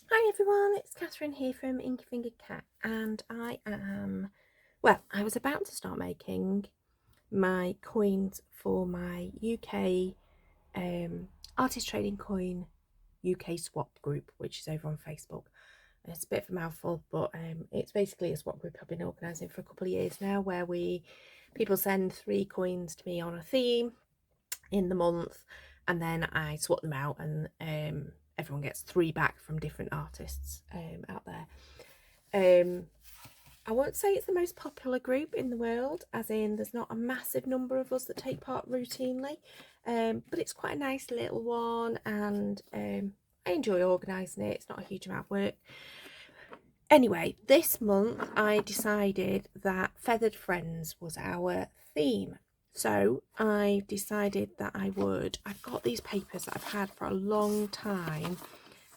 Hi everyone, it's Catherine here from Inky Fingered Cat, and I was about to start making my coins for my UK Artist Trading Coin UK swap group, which is over on Facebook. It's a bit of a mouthful, but it's basically a swap group I've been organising for a couple of years now, where people send 3 coins to me on a theme in the month, and then I swap them out, and everyone gets 3 back from different artists out there. I won't say it's the most popular group in the world, as in there's not a massive number of us that take part routinely, but it's quite a nice little one, and I enjoy organising it. It's not a huge amount of work. Anyway, this month I decided that Feathered Friends was our theme. So I decided that I've got these papers that I've had for a long time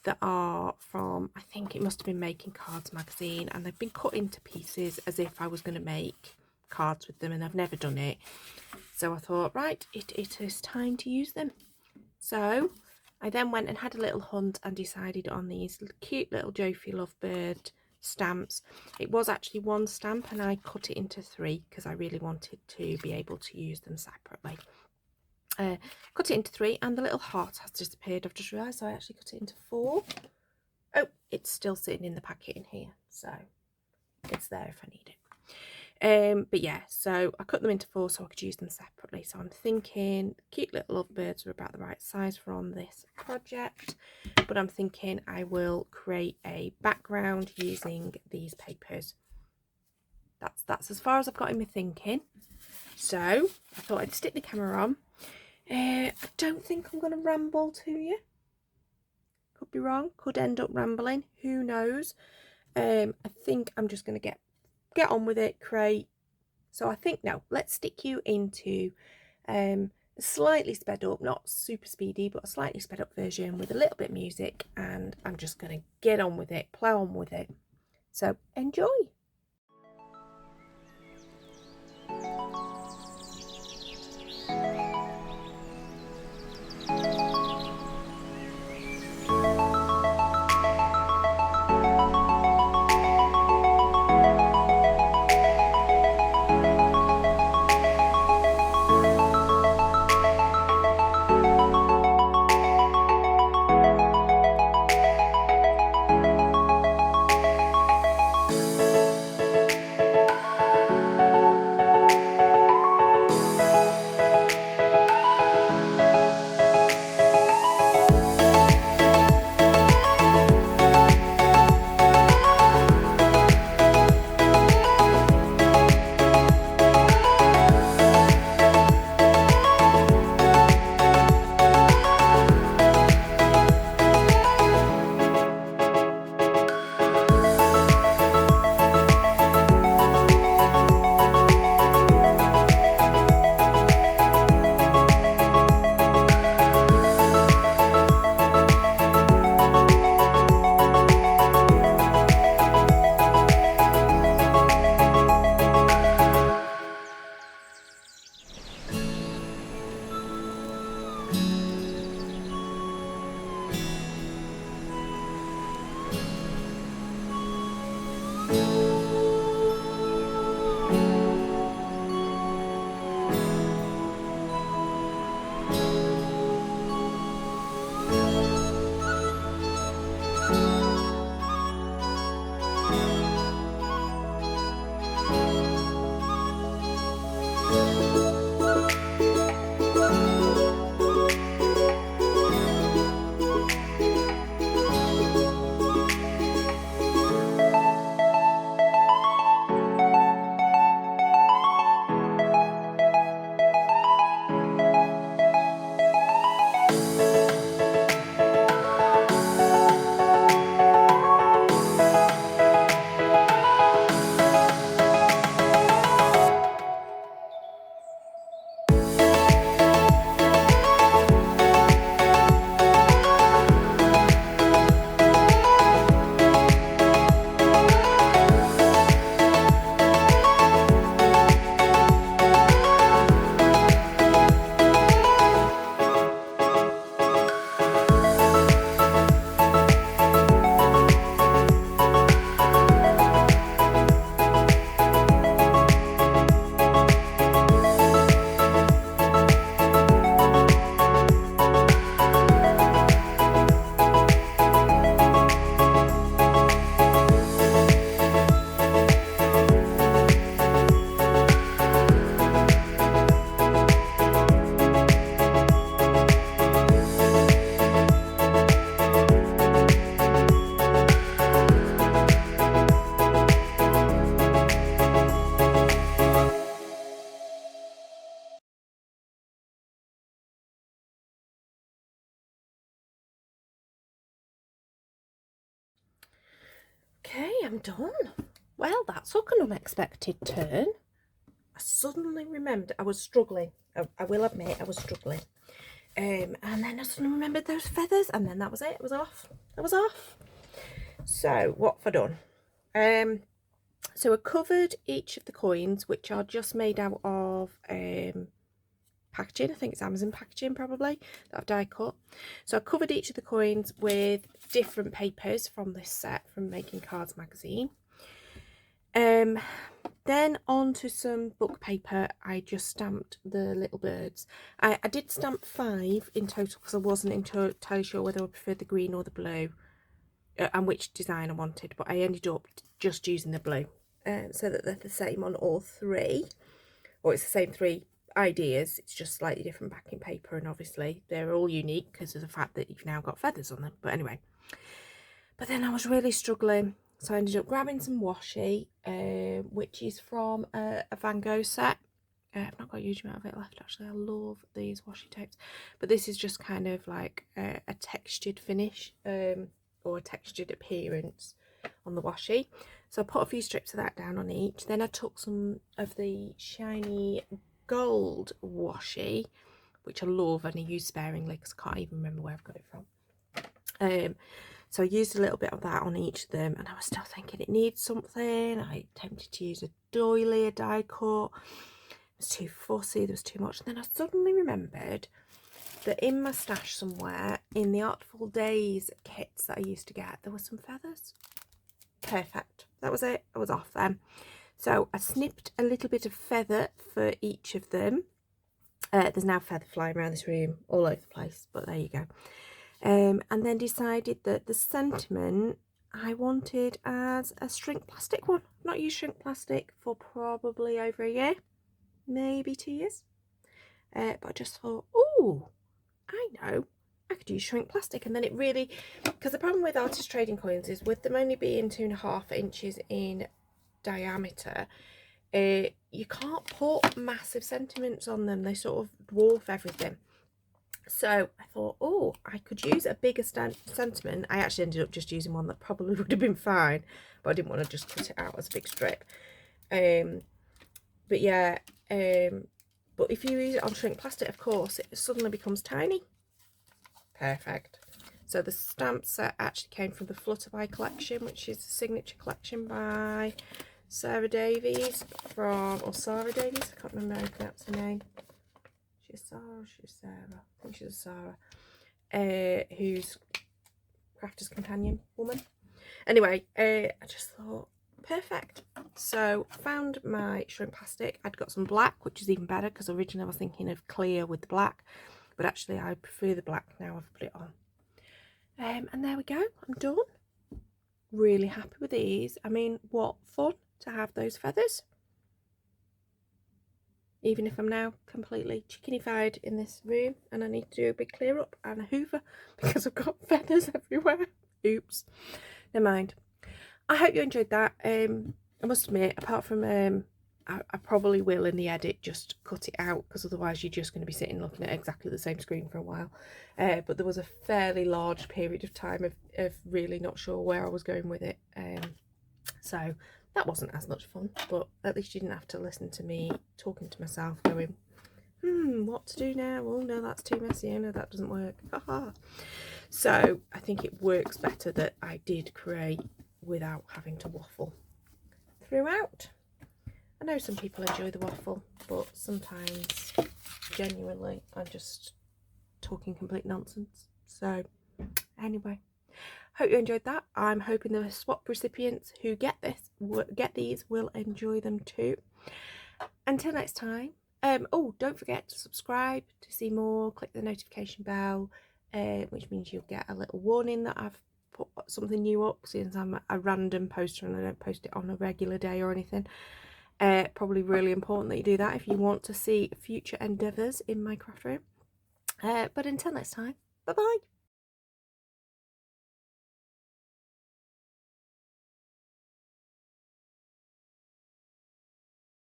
that are from, I think it must have been Making Cards magazine, and they've been cut into pieces as if I was going to make cards with them, and I've never done it. So I thought, right, it is time to use them. So I then went and had a little hunt and decided on these cute little Jofi Lovebird stamps. It was actually 1 stamp, and I cut it into 3 because I really wanted to be able to use them separately. Cut it into 3, and the little heart has disappeared. I've just realised, so I actually cut it into 4. Oh, it's still sitting in the packet in here, so it's there if I need it. But yeah, so I cut them into 4 so I could use them separately. So I'm thinking cute little lovebirds are about the right size for on this project, but I'm thinking I will create a background using these papers. That's as far as I've got in my thinking. So I thought I'd stick the camera on. I don't think I'm going to ramble to you. Could be wrong. Could end up rambling. Who knows? I think I'm just going to get on with it, create. So I think, no, let's stick you into a slightly sped up, not super speedy, but a slightly sped up version with a little bit of music, and I'm just going to get on with it, plow on with it. So enjoy. Okay, I'm done. Well, that took an unexpected turn. I suddenly remembered I was struggling. I will admit I was struggling. And then I suddenly remembered those feathers, and then that was it. It was off. I was off. So what have I done? So I covered each of the coins, which are just made out of packaging. I think it's Amazon packaging probably that I've die cut. So I covered each of the coins with different papers from this set from Making Cards magazine. Then onto some book paper, I just stamped the little birds. I did stamp 5 in total because I wasn't entirely sure whether I preferred the green or the blue and which design I wanted, but I ended up just using the blue so that they're the same on all 3, or it's the same 3 ideas, it's just slightly different backing paper, and obviously they're all unique because of the fact that you've now got feathers on them. But anyway, but then I was really struggling, so I ended up grabbing some washi, which is from a Van Gogh set. I've not got a huge amount of it left actually. I love these washi tapes, but this is just kind of like a textured finish or a textured appearance on the washi. So I put a few strips of that down on each. Then I took some of the shiny gold washi, which I love and I use sparingly because I can't even remember where I've got it from. So I used a little bit of that on each of them, and I was still thinking it needs something. I attempted to use a doily, a die cut. It was too fussy, there was too much. And then I suddenly remembered that in my stash somewhere, in the Artful Days kits that I used to get, there were some feathers. Perfect. That was it. I was off then. So I snipped a little bit of feather for each of them. There's now feather flying around this room all over the place, but there you go. And then decided that the sentiment I wanted as a shrink plastic one. I've not used shrink plastic for probably over a year, maybe 2 years. But I just thought, oh, I know, I could use shrink plastic. And then it really, because the problem with artist trading coins is with them only being 2.5 inches in diameter, you can't put massive sentiments on them. They sort of dwarf everything. So I thought, oh, I could use a bigger sentiment. I actually ended up just using one that probably would have been fine, but I didn't want to just cut it out as a big strip. But yeah, but if you use it on shrink plastic, of course, it suddenly becomes tiny. Perfect. So the stamp set actually came from the Flutterby collection, which is a signature collection by Sarah Davies or Sarah Davies, I can't remember how to pronounce her name. She's Sarah, she's Sarah, I think she's Sarah, who's Crafter's Companion woman. Anyway, I just thought, perfect. So found my shrink plastic. I'd got some black, which is even better because originally I was thinking of clear with the black, but actually I prefer the black now I've put it on. And there we go, I'm done. Really happy with these. I mean, what fun to have those feathers. Even if I'm now completely chickenified in this room and I need to do a big clear up and a hoover because I've got feathers everywhere. Oops, never mind. I hope you enjoyed that. I must admit, apart from I probably will in the edit just cut it out because otherwise you're just going to be sitting looking at exactly the same screen for a while. But there was a fairly large period of time of really not sure where I was going with it. So that wasn't as much fun, but at least you didn't have to listen to me talking to myself going, what to do now? Oh no, that's too messy. Oh no, that doesn't work. Haha. So I think it works better that I did create without having to waffle throughout. I know some people enjoy the waffle, but sometimes genuinely I'm just talking complete nonsense. So anyway, hope you enjoyed that. I'm hoping the swap recipients who get these will enjoy them too. Until next time. Oh, don't forget to subscribe to see more. Click the notification bell, which means you'll get a little warning that I've put something new up, since I'm a random poster and I don't post it on a regular day or anything. Probably really important that you do that if you want to see future endeavours in my craft room. But until next time, bye bye.